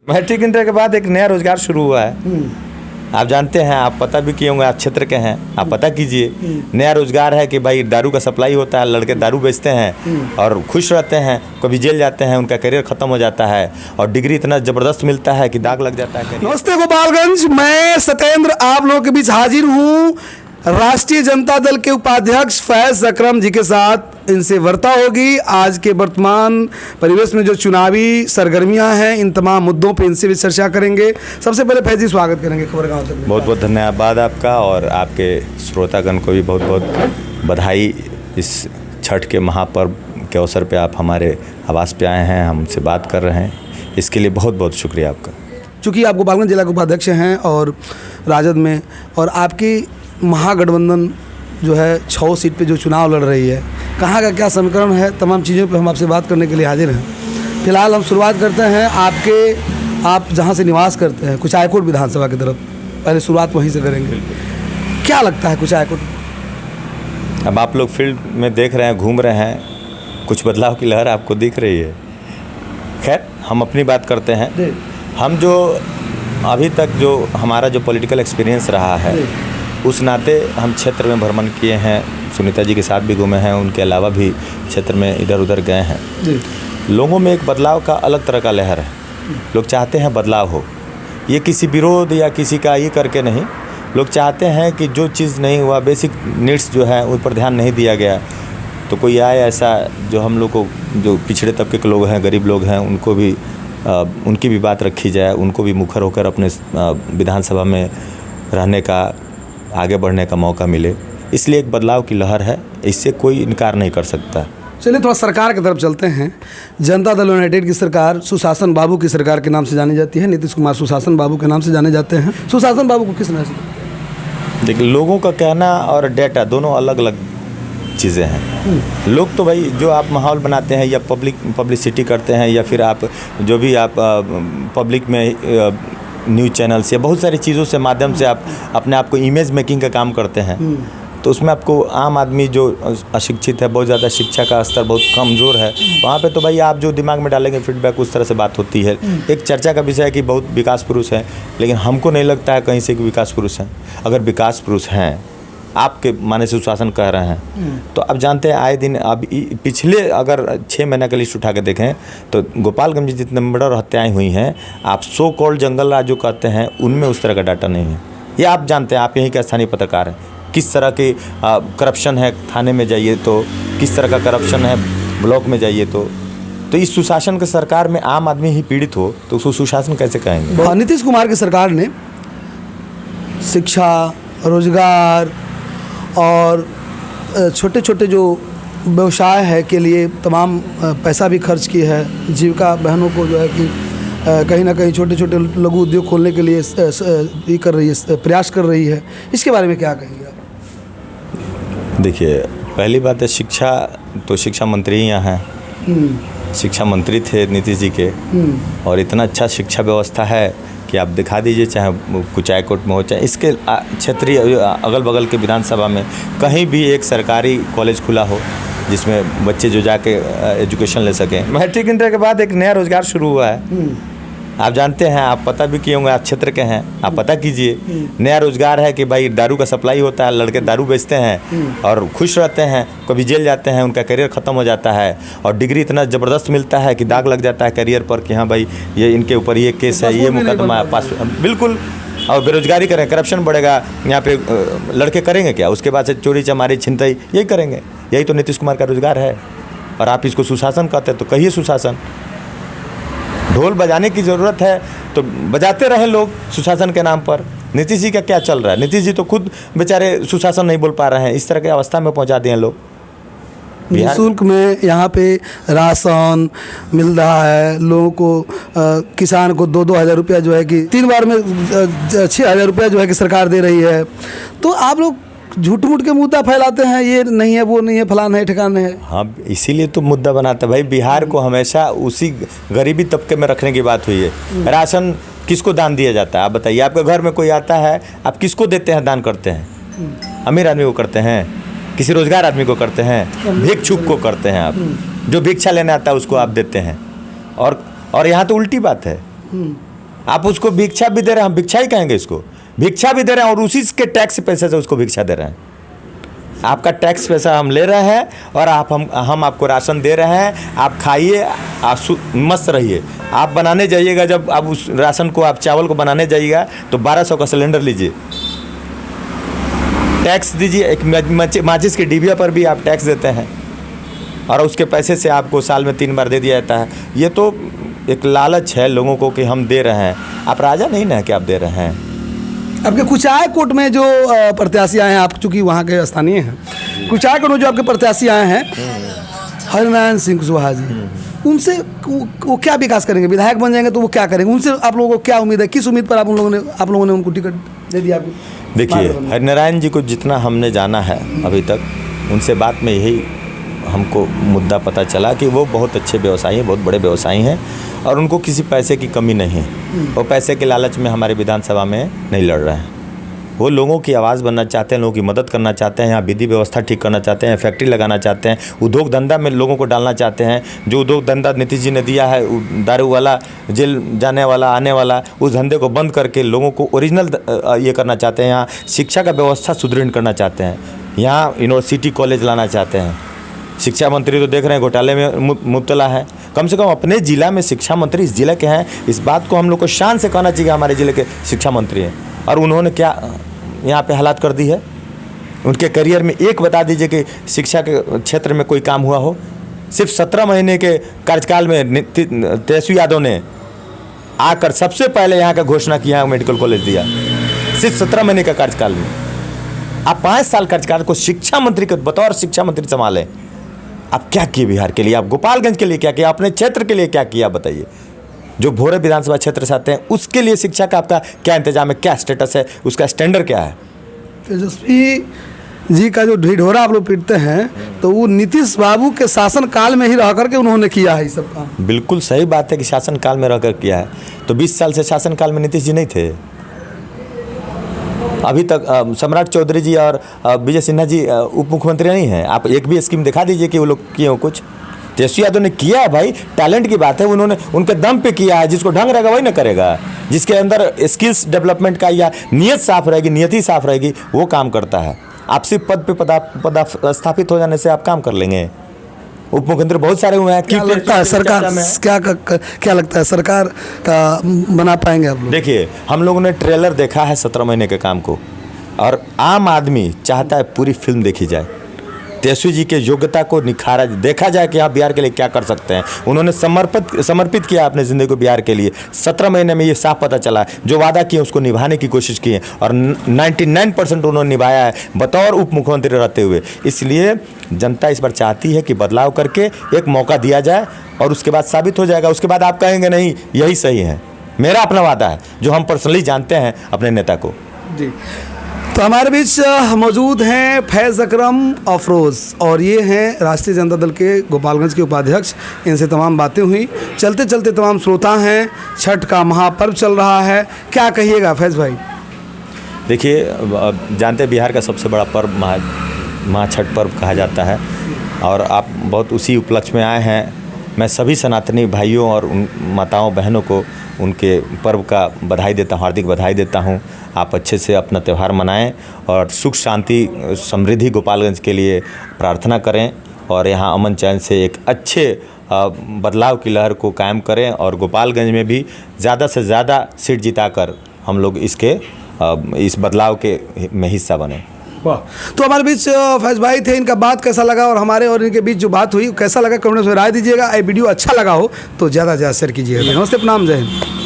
Matric inter के बाद एक नया रोजगार शुरू हुआ है। आप जानते हैं, आप पता भी किए होंगे, आप क्षेत्र के हैं, आप पता कीजिए। नया रोजगार है कि भाई दारू का सप्लाई होता है, लड़के दारू बेचते हैं और खुश रहते हैं, कभी जेल जाते हैं, उनका करियर खत्म हो जाता है और डिग्री इतना जबरदस्त मिलता है कि दाग लग जाता है। नमस्ते गोपालगंज, मैं सत्येंद्र आप लोगों के बीच हाजिर हूँ। राष्ट्रीय जनता दल के उपाध्यक्ष फैज अकरम जी के साथ इनसे वार्ता होगी। आज के वर्तमान परिवेश में जो चुनावी सरगर्मियां हैं, इन तमाम मुद्दों पे इनसे भी चर्चा करेंगे। सबसे पहले फैज जी स्वागत करेंगे खबरगांव तक। बहुत बहुत धन्यवाद आपका और आपके श्रोतागण को भी बहुत बहुत बधाई। इस छठ के महापर्व के अवसर पे आप हमारे आवास पे आए हैं, हमसे बात कर रहे हैं, इसके लिए बहुत बहुत शुक्रिया आपका। चूँकि आप गोपालगंज जिला के उपाध्यक्ष हैं और राजद में, और आपकी महागठबंधन जो है 6 सीट पे जो चुनाव लड़ रही है, कहाँ का क्या समीकरण है, तमाम चीज़ों पे हम आपसे बात करने के लिए हाजिर हैं। फिलहाल हम शुरुआत करते हैं आप जहाँ से निवास करते हैं, कुचायकोट विधानसभा की तरफ। पहले शुरुआत वहीं से करेंगे। क्या लगता है कुचायकोट? अब आप लोग फील्ड में देख रहे हैं, घूम रहे हैं, कुछ बदलाव की लहर आपको दिख रही है। खैर, हम अपनी बात करते हैं। हम जो अभी तक जो हमारा जो पॉलिटिकल एक्सपीरियंस रहा है, उस नाते हम क्षेत्र में भ्रमण किए हैं, सुनीता जी के साथ भी घूमे हैं, उनके अलावा भी क्षेत्र में इधर उधर गए हैं। लोगों में एक बदलाव का अलग तरह का लहर है। लोग चाहते हैं बदलाव हो, ये किसी विरोध या किसी का ये करके नहीं। लोग चाहते हैं कि जो चीज़ नहीं हुआ, बेसिक नीड्स जो है उन पर ध्यान नहीं दिया गया, तो कोई आए ऐसा जो हम लोग को, जो पिछड़े तबके के लोग हैं, गरीब लोग हैं, उनको भी उनकी भी बात रखी जाए, उनको भी मुखर होकर अपने विधानसभा में रहने का, आगे बढ़ने का मौका मिले। इसलिए एक बदलाव की लहर है, इससे कोई इनकार नहीं कर सकता। चलिए थोड़ा सरकार की तरफ चलते हैं। जनता दल यूनाइटेड की सरकार सुशासन बाबू की सरकार के नाम से जानी जाती है। नीतीश कुमार सुशासन बाबू के नाम से जाने जाते हैं। सुशासन बाबू को किस नाम से? देखिए, लोगों का कहना और डेटा दोनों अलग अलग चीज़ें हैं। लोग तो भाई जो आप माहौल बनाते हैं या पब्लिसिटी करते हैं, या फिर आप जो भी आप पब्लिक में न्यूज़ चैनल्स या बहुत सारी चीज़ों से माध्यम से आप अपने आप को इमेज मेकिंग का काम करते हैं, तो उसमें आपको आम आदमी जो अशिक्षित है, बहुत ज़्यादा शिक्षा का स्तर बहुत कमज़ोर है, वहाँ पे तो भाई आप जो दिमाग में डालेंगे फीडबैक, उस तरह से बात होती है। एक चर्चा का विषय है कि बहुत विकास पुरुष हैं, लेकिन हमको नहीं लगता है कहीं से कि विकास पुरुष हैं। अगर विकास पुरुष हैं, आपके माने से सुशासन कह रहे हैं, तो अब जानते हैं आए दिन, अब पिछले अगर 6 महीने का लिस्ट उठा के देखें तो गोपालगंज में जितने मर्डर हत्याएँ हुई हैं, आप सो कॉल्ड जंगल राज जो कहते हैं, उनमें उस तरह का डाटा नहीं है। ये आप जानते हैं, आप यहीं के स्थानीय पत्रकार हैं, किस तरह की करप्शन है। थाने में जाइए तो किस तरह का करप्शन है, ब्लॉक में जाइए तो इस सुशासन के सरकार में आम आदमी ही पीड़ित हो तो उसको सुशासन कैसे कहेंगे? नीतीश कुमार की सरकार ने शिक्षा, रोजगार और छोटे छोटे जो व्यवसाय है के लिए तमाम पैसा भी खर्च की है। जीविका बहनों को जो है कि कहीं ना कहीं छोटे छोटे लघु उद्योग खोलने के लिए ये कर रही है, प्रयास कर रही है। इसके बारे में क्या कहेंगे आप? देखिए, पहली बात है शिक्षा, तो शिक्षा मंत्री ही यहाँ हैं। शिक्षा मंत्री थे नीतीश जी के, और इतना अच्छा शिक्षा व्यवस्था है कि आप दिखा दीजिए, चाहे कुचायकोट में हो, चाहे इसके क्षेत्रीय अगल बगल के विधानसभा में कहीं भी एक सरकारी कॉलेज खुला हो जिसमें बच्चे जो जाके एजुकेशन ले सकें। मैट्रिक इंटर के बाद एक नया रोजगार शुरू हुआ है। आप जानते हैं, आप पता भी किए होंगे, आप क्षेत्र के हैं, आप पता कीजिए। नया रोजगार है कि भाई दारू का सप्लाई होता है, लड़के दारू बेचते हैं और खुश रहते हैं, कभी जेल जाते हैं, उनका करियर ख़त्म हो जाता है और डिग्री इतना ज़बरदस्त मिलता है कि दाग लग जाता है करियर पर कि हाँ भाई ये इनके ऊपर ये केस है, ये मुकदमा पास। बिल्कुल। और बेरोजगारी करें, करप्शन बढ़ेगा, यहाँ पे लड़के करेंगे क्या? उसके बाद से चोरी चमारी छिनतई यही करेंगे। यही तो नीतीश कुमार का रोजगार है, और आप इसको सुशासन कहते हैं, तो कहिए सुशासन। ढोल बजाने की ज़रूरत है तो बजाते रहे लोग सुशासन के नाम पर। नीतीश जी का क्या चल रहा है? नीतीश जी तो खुद बेचारे सुशासन नहीं बोल पा रहे हैं, इस तरह की अवस्था में पहुंचा दिए लोग। निःशुल्क में यहाँ पे राशन मिल रहा है लोगों को। किसान को 2-2 हज़ार रुपया जो है कि 3 बार में 6,000 रुपया जो है कि सरकार दे रही है। तो आप लोग झूठ मूठ के मुद्दा फैलाते हैं, ये नहीं है, वो नहीं है, फलाना है, ठिकाने है। हाँ, इसीलिए तो मुद्दा बनाता है भाई। बिहार को हमेशा उसी गरीबी तबके में रखने की बात हुई है। राशन किसको दान दिया जाता है? आप बताइए, आपके घर में कोई आता है, आप किसको देते हैं, दान करते हैं? अमीर आदमी को करते हैं, किसी रोजगार आदमी को करते हैं, भिक्षुक को करते हैं। आप जो भिक्षा लेने आता है उसको आप देते हैं। और यहाँ तो उल्टी बात है। आप उसको भिक्षा भी दे रहे हैं, हम भिक्षा ही कहेंगे इसको, भिक्षा भी दे रहे हैं और उसी के टैक्स पैसे से उसको भिक्षा दे रहे हैं। आपका टैक्स पैसा हम ले रहे हैं और हम आपको राशन दे रहे हैं, आप खाइए, आप मस्त रहिए। आप बनाने जाइएगा, जब आप उस राशन को, आप चावल को बनाने जाइएगा तो 1200 का सिलेंडर लीजिए, टैक्स दीजिए। एक माचिस की डिबिया पर भी आप टैक्स देते हैं और उसके पैसे से आपको साल में 3 बार दे दिया जाता है। ये तो एक लालच है लोगों को कि हम दे रहे हैं। आप राजा नहीं ना कि आप दे रहे हैं। आपके कुचाय कोट में जो प्रत्याशी आए हैं, आप चूँकि वहाँ के स्थानीय हैं, कुचाय कोट में जो आपके प्रत्याशी आए हैं हरिनारायण सिंह कुशवाहा जी, उनसे वो क्या विकास करेंगे? विधायक बन जाएंगे तो वो क्या करेंगे? उनसे आप लोगों को क्या उम्मीद है? किस उम्मीद पर आप लोगों ने उनको टिकट दे दिया? आपको देखिए, हरिनारायण जी को जितना हमने जाना है अभी तक, उनसे बात में यही हमको मुद्दा पता चला कि वो बहुत अच्छे व्यवसायी हैं, बहुत बड़े व्यवसायी हैं और उनको किसी पैसे की कमी नहीं है। वो पैसे के लालच में हमारे विधानसभा में नहीं लड़ रहे हैं। वो लोगों की आवाज़ बनना चाहते हैं, लोगों की मदद करना चाहते हैं, यहाँ विधि व्यवस्था ठीक करना चाहते हैं, फैक्ट्री लगाना चाहते हैं, उद्योग धंधा में लोगों को डालना चाहते हैं। जो उद्योग धंधा नीतीश जी ने दिया है, दारू वाला, जेल जाने वाला, आने वाला, उस धंधे को बंद करके लोगों को ओरिजिनल ये करना चाहते हैं। यहाँ शिक्षा का व्यवस्था सुदृढ़ करना चाहते हैं, यहाँ यूनिवर्सिटी कॉलेज लाना चाहते हैं। शिक्षा मंत्री तो देख रहे हैं घोटाले में मुब्तला है। कम से कम अपने ज़िला में शिक्षा मंत्री इस ज़िले के हैं, इस बात को हम लोग को शान से कहना चाहिए हमारे ज़िले के शिक्षा मंत्री हैं। और उन्होंने क्या यहाँ पे हालात कर दी है? उनके करियर में एक बता दीजिए कि शिक्षा के क्षेत्र में कोई काम हुआ हो। सिर्फ 17 महीने के कार्यकाल में तेजस्वी यादव ने आकर सबसे पहले यहाँ का घोषणा किया, मेडिकल कॉलेज दिया, सिर्फ 17 महीने का कार्यकाल में। आप 5 साल कार्यकाल को शिक्षा मंत्री के बतौर शिक्षा मंत्री संभालें। आप क्या किए बिहार के लिए? आप गोपालगंज के लिए क्या किया? अपने क्षेत्र के लिए क्या किया? बताइए। जो भोरे विधानसभा क्षेत्र से आते हैं उसके लिए शिक्षा का आपका क्या इंतजाम है, क्या स्टेटस है, उसका स्टैंडर्ड क्या है? तेजस्वी जी का जो ढिढोरा आप लोग पीटते हैं, तो वो नीतीश बाबू के शासन काल में ही रह करके उन्होंने किया है ये सब काम। बिल्कुल सही बात है कि शासन काल में रहकर किया है। तो 20 साल से शासन काल में नीतीश जी नहीं थे? अभी तक सम्राट चौधरी जी और विजय सिन्हा जी उप मुख्यमंत्री नहीं हैं। आप एक भी स्कीम दिखा दीजिए कि वो लोग किए हो कुछ। तेजस्वी यादव ने किया है भाई, टैलेंट की बात है, उन्होंने उनके दम पे किया है। जिसको ढंग रहेगा वही ना करेगा, जिसके अंदर स्किल्स डेवलपमेंट का या नियत साफ रहेगी, नियति साफ रहेगी, वो काम करता है। आप सिर्फ पद पे स्थापित हो जाने से आप काम कर लेंगे। उप मुख्यमंत्री बहुत सारे हुए हैं। क्या लगता है सरकार क्या लगता है सरकार का बना पाएंगे आप लोग? देखिए, हम लोगों ने ट्रेलर देखा है 17 महीने के काम को, और आम आदमी चाहता है पूरी फिल्म देखी जाए, तेजस्वी जी के योग्यता को निखारा देखा जाए कि आप बिहार के लिए क्या कर सकते हैं। उन्होंने समर्पित किया अपने ज़िंदगी को बिहार के लिए। 17 महीने में ये साफ पता चला, जो वादा किए उसको निभाने की कोशिश की है और 99% उन्होंने निभाया है बतौर उप मुख्यमंत्री रहते हुए। इसलिए जनता इस बार चाहती है कि बदलाव करके एक मौका दिया जाए और उसके बाद साबित हो जाएगा। उसके बाद आप कहेंगे नहीं यही सही है। मेरा अपना वादा है जो हम पर्सनली जानते हैं अपने नेता को। जी, तो हमारे बीच मौजूद हैं फैज़ अकरम अफरोज़, और ये हैं राष्ट्रीय जनता दल के गोपालगंज के उपाध्यक्ष। इनसे तमाम बातें हुई। चलते चलते तमाम श्रोता हैं, छठ का महापर्व चल रहा है, क्या कहिएगा फैज़ भाई? देखिए, जानते बिहार का सबसे बड़ा पर्व महा छठ पर्व कहा जाता है और आप बहुत उसी उपलक्ष्य में आए हैं। मैं सभी सनातनी भाइयों और उन माताओं बहनों को उनके पर्व का बधाई देता हूँ, हार्दिक बधाई देता हूँ। आप अच्छे से अपना त्यौहार मनाएं और सुख शांति समृद्धि गोपालगंज के लिए प्रार्थना करें और यहाँ अमन चैन से एक अच्छे बदलाव की लहर को कायम करें और गोपालगंज में भी ज़्यादा से ज़्यादा सीट जिताकर हम लोग इस बदलाव के में हिस्सा बने। वाह, तो हमारे बीच फैज़ भाई थे। इनका बात कैसा लगा और हमारे और इनके बीच जो बात हुई कैसा लगा, कमेंट में राय दीजिएगा। ये वीडियो अच्छा लगा हो तो ज़्यादा से ज़्यादा शेयर कीजिएगा। नमस्ते, प्रणाम, जय हिंद।